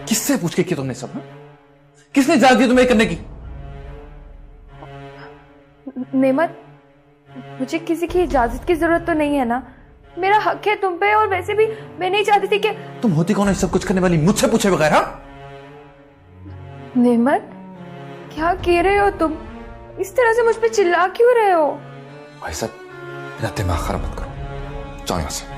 किससे पूछ के किया तुमने सब? हा? किसने इजाजत दी तुम्हें करने की? नेमत, मुझे किसी की इजाजत की जरूरत तो नहीं है ना। मेरा हक है तुम पे, और वैसे भी मैं नहीं चाहती थी कि तुम होती कौन है सब कुछ करने वाली मुझसे पूछे बगैर? हा? नेमत, क्या कह रहे हो तुम? इस तरह से मुझ पे चिल्ला क्यों रहे हो? भाई साहब, मेरा दिमाग खराब मत करो, जाओ यहां से।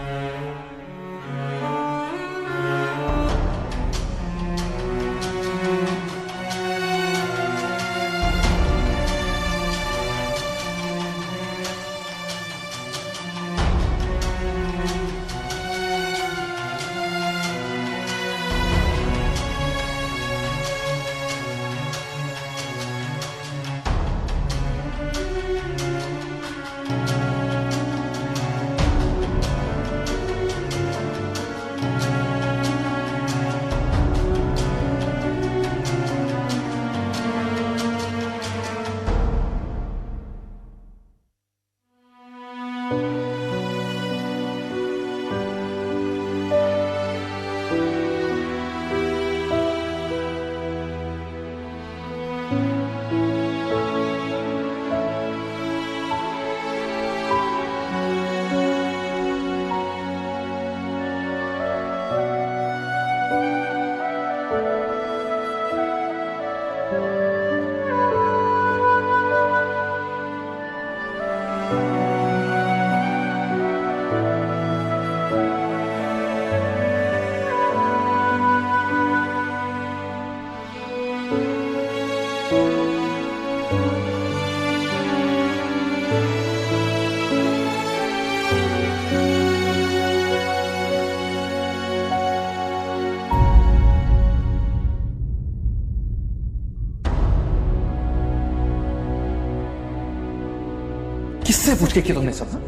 किससे पूछ के किया तुमने सब? हा?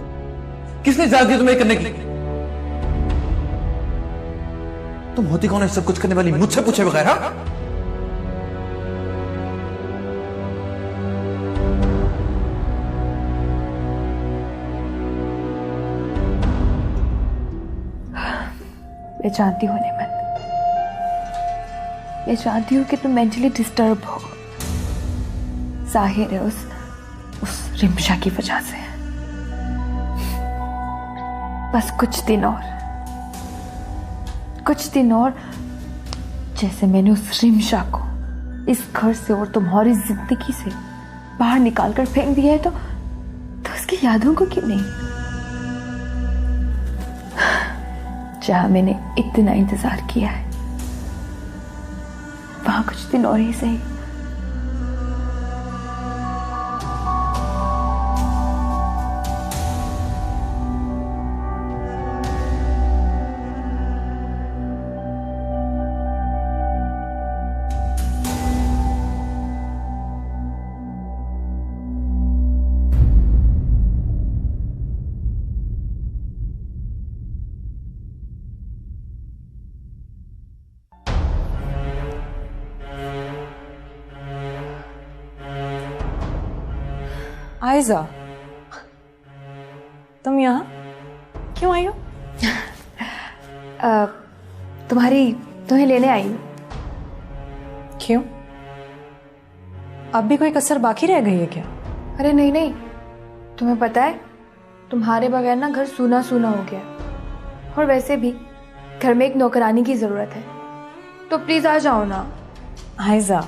किसने इजाजत दी तुम्हें करने की? तुम होती कौन है सब कुछ करने वाली मुझसे पूछे बगैर? हा? मैं जानती हूँ नेमत, मैं जानती हूँ कि तुम मेंटली डिस्टर्ब हो। जाहिर है उस रिमशा की वजह से। बस कुछ दिन और जैसे मैंने उस रिमशा को इस घर से और तुम्हारी जिंदगी से बाहर निकाल कर फेंक दिया है, तो उसकी यादों को क्यों नहीं? जहां मैंने इतना इंतजार किया है, वहां कुछ दिन और ही सही। आयजा, तुम यहाँ क्यों आई हो? तुम्हें लेने आई हूँ। क्यों? अब भी कोई कसर बाकी रह गई है क्या? अरे नहीं, तुम्हें पता है तुम्हारे बगैर ना घर सूना सूना हो गया, और वैसे भी घर में एक नौकरानी की जरूरत है, तो प्लीज आ जाओ ना। आयजा,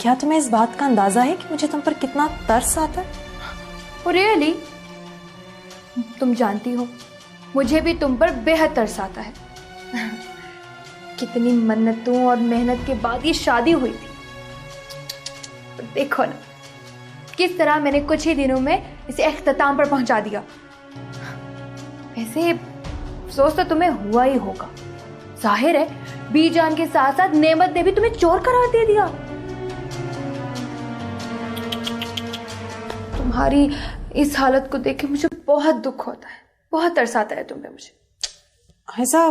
क्या तुम्हें इस बात का अंदाजा है कि मुझे तुम पर कितना तरस आता है? रियली? तुम जानती हो मुझे भी तुम पर बेहद तरस आता है। कितनी मन्नतों और मेहनत के बाद ये शादी हुई थी। देखो ना किस तरह मैंने कुछ ही दिनों में इसे इख्तिताम पर पहुंचा दिया। वैसे सोच तो तुम्हें हुआ ही होगा। जाहिर है बीजान के साथ साथ नेमत ने भी तुम्हें चोर करार दे दिया। तुम्हारी इस हालत को देख के मुझे बहुत दुख होता है, बहुत तरस आता है तुम पे मुझे। ऐसा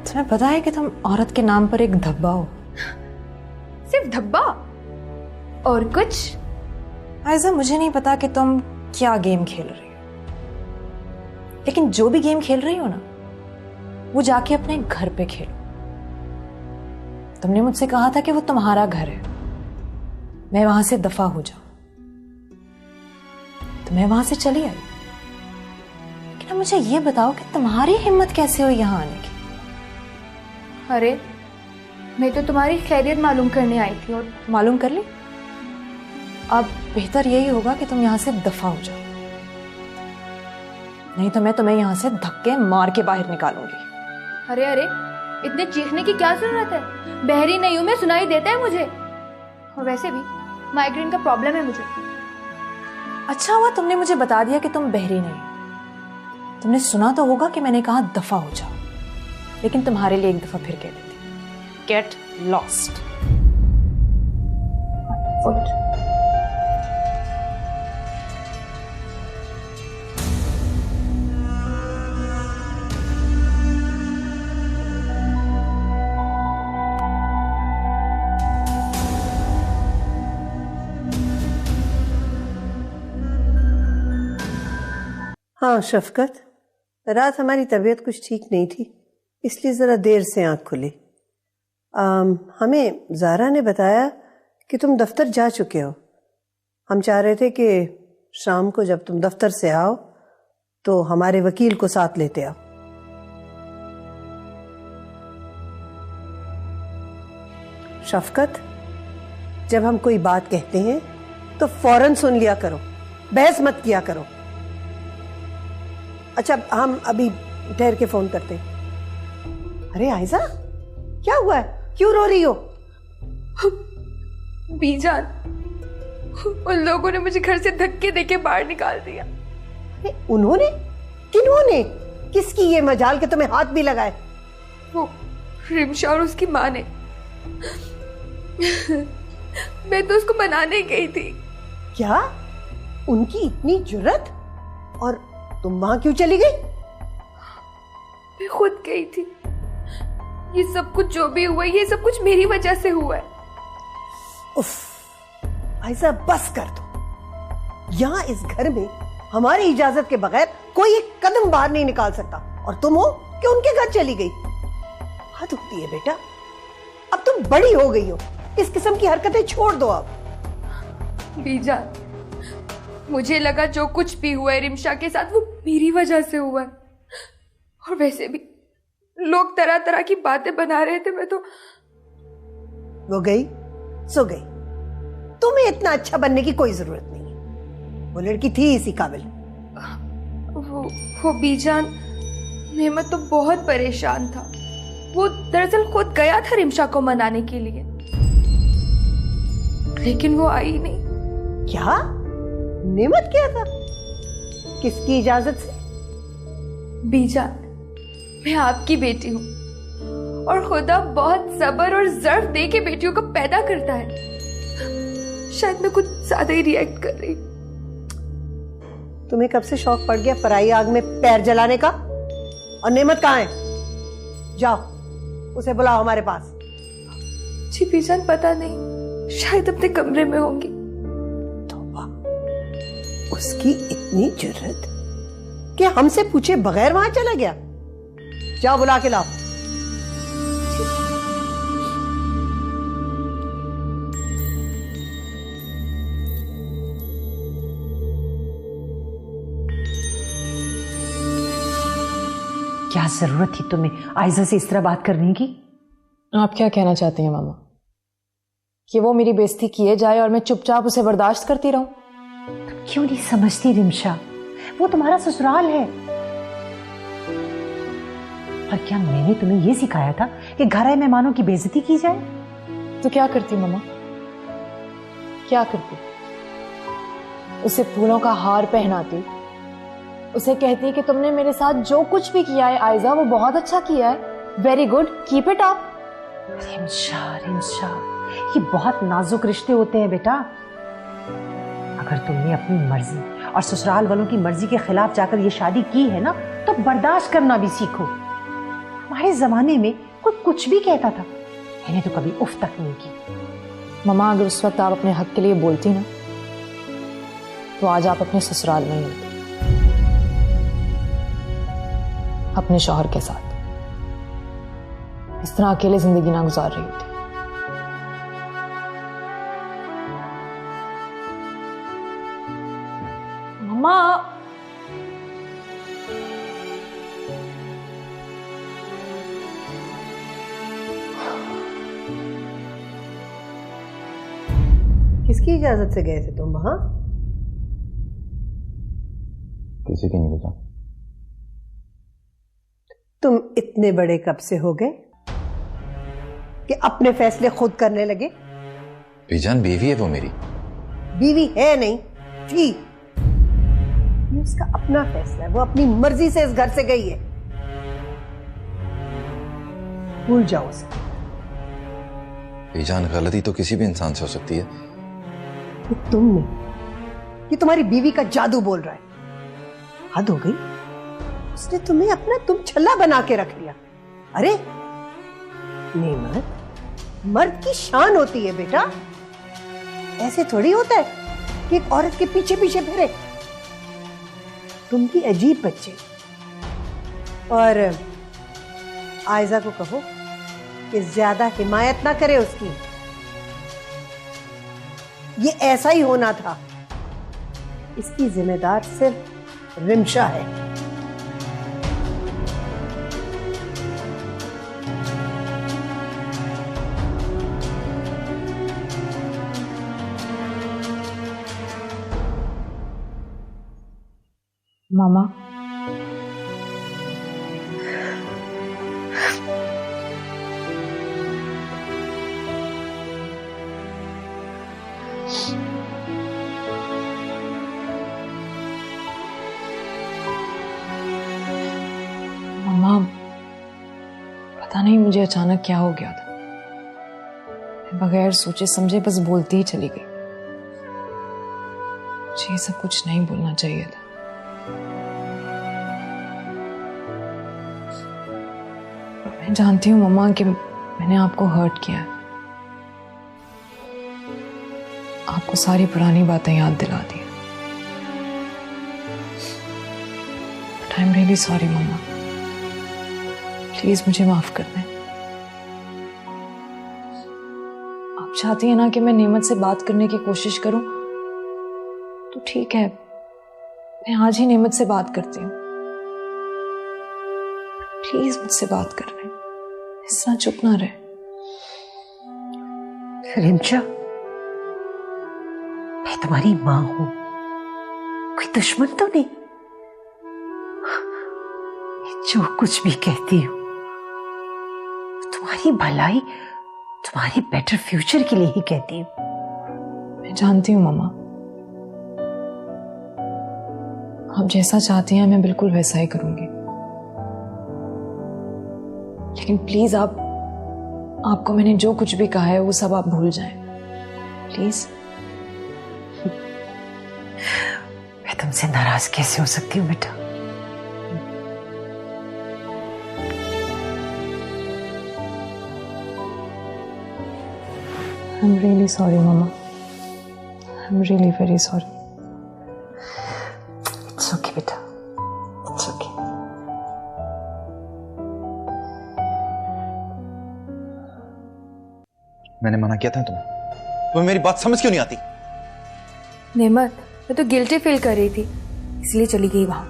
तुम्हें पता है कि तुम औरत के नाम पर एक धब्बा हो? सिर्फ धब्बा और कुछ? ऐसा मुझे नहीं पता कि तुम क्या गेम खेल रही हो, लेकिन जो भी गेम खेल रही हो ना, वो जाके अपने घर पे खेलो। तुमने मुझसे कहा था कि वो तुम्हारा घर है, मैं वहां से दफा हो जाऊं, तो मैं वहां से चली आई। लेकिन अब मुझे ये बताओ कि तुम्हारी हिम्मत कैसे हुई यहां आने की? अरे मैं तो तुम्हारी खैरियत मालूम करने आई थी। और मालूम कर ली? अब बेहतर यही होगा कि तुम यहां से दफा हो जाओ, नहीं तो मैं तुम्हें यहां से धक्के मार के बाहर निकालूंगी। अरे अरे, इतने चीखने की क्या जरूरत है? बहरी नहीं हूं मैं, सुनाई देता है मुझे। और वैसे भी माइग्रेन का प्रॉब्लम है मुझे। अच्छा हुआ तुमने मुझे बता दिया कि तुम बहरी नहीं। तुमने सुना तो होगा कि मैंने कहा दफा हो जाओ, लेकिन तुम्हारे लिए एक दफा फिर कह देती, गेट लॉस्ट। हाँ शफकत, रात हमारी तबीयत कुछ ठीक नहीं थी, इसलिए ज़रा देर से आँख खुली। हमें ज़ारा ने बताया कि तुम दफ्तर जा चुके हो। हम चाह रहे थे कि शाम को जब तुम दफ्तर से आओ तो हमारे वकील को साथ लेते आओ। शफकत, जब हम कोई बात कहते हैं तो फौरन सुन लिया करो, बहस मत किया करो। अच्छा, हम अभी ठहर के फोन करते हैं। अरे आयजा, क्या हुआ है? क्यों रो रही हो? बीजान, उन लोगों ने मुझे घर से धक्के देके बाहर निकाल दिया। अरे उन्होंने? किन्होंने? किसकी ये मजाल के तुम्हें हाथ भी लगाए? वो रिमशा और उसकी माँ ने। मैं तो उसको मनाने गई थी। क्या? उनकी इतनी जुर्रत? और तुम वहां क्यों चली गई? मैं खुद गई थी। ये सब कुछ जो भी हुआ, ये सब कुछ मेरी वजह से हुआ है। उफ, ऐसा बस कर दो। यहाँ इस घर में हमारी इजाजत के बगैर कोई एक कदम बाहर नहीं निकाल सकता, और तुम हो कि उनके घर चली गई। हद होती है बेटा, अब तुम बड़ी हो गई हो, इस किस्म की हरकतें छोड़ दो अब। बीजान, मुझे लगा जो कुछ भी हुआ है रिमशा के साथ वो मेरी वजह से हुआ है। और वैसे भी लोग तरह तरह की बातें बना रहे थे। मैं तो वो गई सो गई, तुम्हें इतना अच्छा बनने की कोई जरूरत नहीं है। वो लड़की थी इसी काबिल। वो बीजान, नेमत तो बहुत परेशान था। वो दरअसल खुद गया था रिमशा को मनाने के लिए, लेकिन वो आई नहीं। क्या? नेमत क्या था? किसकी इजाजत से? बीजान, मैं आपकी बेटी हूँ, और खुदा बहुत सब्र और ज़र्फ दे के बेटियों को पैदा करता है। शायद मैं कुछ ज्यादा ही रिएक्ट कर रही। तुम्हें कब से शौक पड़ गया पराई आग में पैर जलाने का? और नेमत कहाँ है? जाओ उसे बुलाओ हमारे पास। जी बीजान, पता नहीं, शायद अपने कमरे में होंगी। उसकी इतनी जुर्रत कि हमसे पूछे बगैर वहां चला गया। जाओ बुला के लाओ। क्या जरूरत थी तुम्हें आयजा से इस तरह बात करने की? आप क्या कहना चाहती हैं मामा? कि वो मेरी बेइज्जती किए जाए और मैं चुपचाप उसे बर्दाश्त करती रहूं? क्यों नहीं समझती रिमशा, वो तुम्हारा ससुराल है। और क्या मैंने तुम्हें ये सिखाया था कि घर आए मेहमानों की बेइज्जती की जाए? तो क्या करती मामा? क्या करती? उसे फूलों का हार पहनाती, उसे कहती कि तुमने मेरे साथ जो कुछ भी किया है आयजा वो बहुत अच्छा किया है, very good, keep it up. Rimsha, Rimsha, ये बहुत नाजुक रिश्ते होते हैं बेटा। अगर तुमने अपनी मर्जी और ससुराल वालों की मर्जी के खिलाफ जाकर ये शादी की है ना, तो बर्दाश्त करना भी सीखो। हमारे जमाने में कोई कुछ भी कहता था, मैंने तो कभी उफ तक नहीं की। ममा, अगर उस वक्त आप अपने हक के लिए बोलती ना, तो आज आप अपने ससुराल में ही होते, अपने शौहर के साथ। इस तरह अकेले जिंदगी ना गुजार रही होती। मम्मा, किसकी इजाजत से गए थे तुम वहां? किसी की नहीं बेटा। तुम इतने बड़े कब से हो गए कि अपने फैसले खुद करने लगे? बीजान बीवी है वो मेरी। बीवी है नहीं थी। ये उसका अपना फैसला है, वो अपनी मर्जी से इस घर से गई है। भूल जाओ उसे। बीजान गलती तो किसी भी इंसान से हो सकती है। ये तुम नहीं, ये तुम्हारी बीवी का जादू बोल रहा है। हद हो गई, उसने तुम्हें अपना तुम छल्ला बना के रख लिया। अरे नेमत, मर्द की शान होती है बेटा। ऐसे थोड़ी होता है कि एक औरत के पीछे पीछे फिरे। तुम भी अजीब बच्चे। और आयजा को कहो कि ज्यादा हिमायत ना करे उसकी। ये ऐसा ही होना था। इसकी जिम्मेदार सिर्फ रिमशा है। मामा, मामा, पता नहीं मुझे अचानक क्या हो गया था। मैं बगैर सोचे समझे बस बोलती ही चली गई। मुझे ये सब कुछ नहीं बोलना चाहिए था। मैं जानती हूँ मम्मा कि मैंने आपको हर्ट किया है, आपको सारी पुरानी बातें याद दिला दी। But I am really sorry mama, please मुझे माफ कर दें। आप चाहती हैं ना कि मैं नेमत से बात करने की कोशिश करूं, तो ठीक है, मैं आज ही नेमत से बात करती हूँ। प्लीज मुझसे बात कर रहे, इस तरह चुप ना रहे। रिमशा, मैं तुम्हारी मां हूं, कोई दुश्मन तो नहीं। जो कुछ भी कहती हूं तुम्हारी भलाई, तुम्हारे बेटर फ्यूचर के लिए ही कहती हूं। मैं जानती हूँ मम्मा, आप जैसा चाहती हैं मैं बिल्कुल वैसा ही करूंगी। लेकिन प्लीज आपको मैंने जो कुछ भी कहा है वो सब आप भूल जाएं, प्लीज। मैं तुमसे नाराज कैसे हो सकती हूँ बेटा? I'm really sorry mama, I'm really very sorry. It's okay बेटा, it's okay. मैंने मना किया था तुम्हें मेरी बात समझ क्यों नहीं आती? नेमत, मैं तो गिल्टी फील कर रही थी, इसलिए चली गई वहां।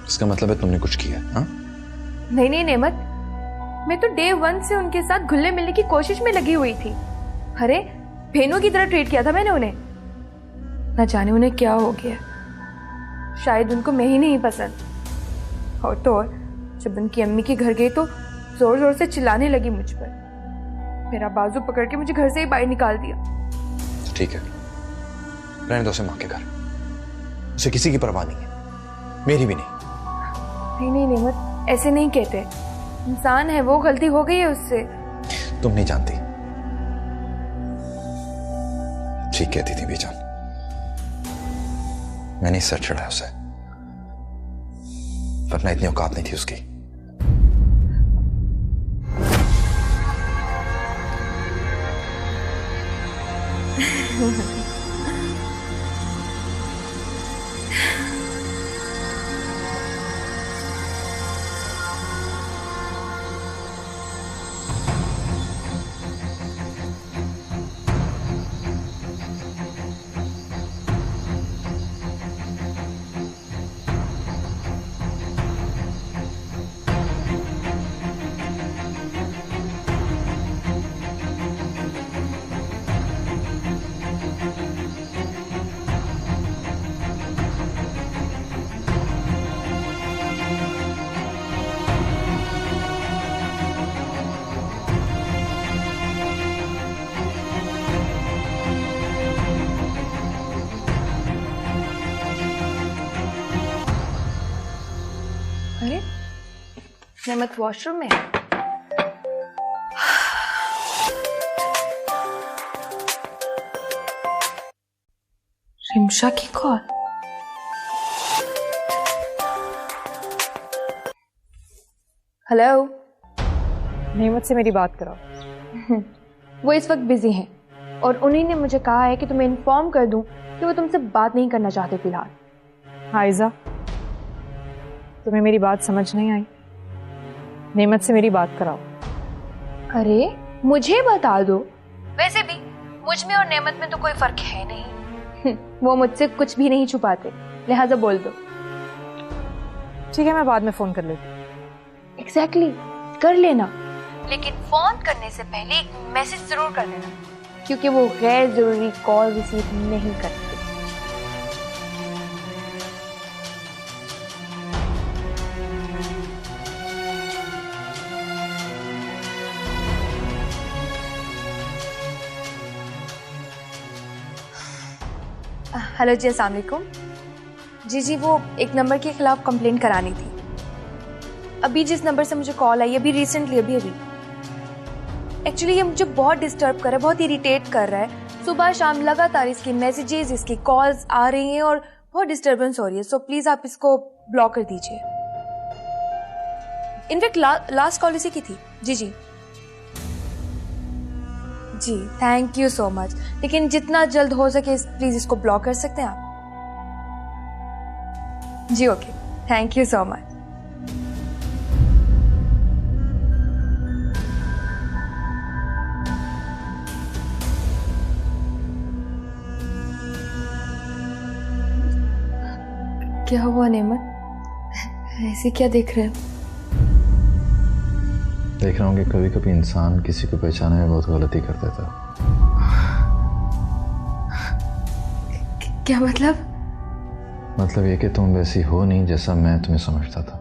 इसका मतलब है तुमने कुछ किया है? हाँ? नहीं नहीं नेमत, मैं तो डे 1 से उनके साथ घुलने मिलने की कोशिश में लगी हुई थी। अरे बहनों की तरह ट्रीट किया था मैंने उन्हें। ना जाने उन्हें क्या हो गया, शायद उनको मैं ही नहीं पसंद। और तो और जब उनकी अम्मी के घर गई तो जोर जोर से चिल्लाने लगी मुझ पर। मेरा बाजू पकड़ के मुझे घर से ही बाहर निकाल दिया। ठीक है, रहने दो उसे मां के घर। उसे किसी की परवाह नहीं है, मेरी भी नहीं। नहीं नहीं नेमत, ऐसे नहीं कहते। इंसान है वो, गलती हो गई है उससे। तुम नहीं जानती। ठीक कहती थी बीजान, मैंने सच चढ़ाया उसे, वरना इतनी औकात नहीं थी उसकी। नेमत वॉशरूम में है। रिमशा की कॉल। हेलो। नेमत से मेरी बात कराओ। वो इस वक्त बिजी हैं और उन्हीं ने मुझे कहा है कि तुम्हें इन्फॉर्म कर दूं कि वो तुमसे बात नहीं करना चाहते फिलहाल। आयजा, तुम्हें मेरी बात समझ नहीं आई? नेमत से मेरी बात कराओ। अरे मुझे बता दो। वैसे भी मुझ में और नेमत में तो कोई फर्क है नहीं। वो मुझसे कुछ भी नहीं छुपाते, लिहाजा बोल दो। ठीक है, मैं बाद में फोन कर लेती। एग्जैक्टली, कर लेना, लेकिन फोन करने से पहले एक मैसेज जरूर कर देना, क्योंकि वो गैर जरूरी कॉल रिसीव नहीं करते। हेलो जी, अस्सलाम वालेकुम। जी वो एक नंबर के खिलाफ कंप्लेंट करानी थी। अभी जिस नंबर से मुझे कॉल आई, अभी रिसेंटली अभी एक्चुअली ये मुझे बहुत डिस्टर्ब कर रहा है, बहुत इरिटेट कर रहा है। सुबह शाम लगातार इसके मैसेजेस, इसकी कॉल्स आ रही हैं और बहुत डिस्टर्बेंस हो रही है। सो प्लीज आप इसको ब्लॉक कर दीजिए। इनफैक्ट लास्ट कॉल इसी की थी। जी थैंक यू सो मच। लेकिन जितना जल्द हो सके प्लीज इसको ब्लॉक कर सकते हैं आप? जी okay, thank you so much. क्या हुआ नेमत? ऐसे क्या देख रहे हो? देख रहा हूँ कि कभी कभी इंसान किसी को पहचाने में बहुत गलती कर देता है। क्या मतलब? मतलब ये कि तुम वैसी हो नहीं जैसा मैं तुम्हें समझता था।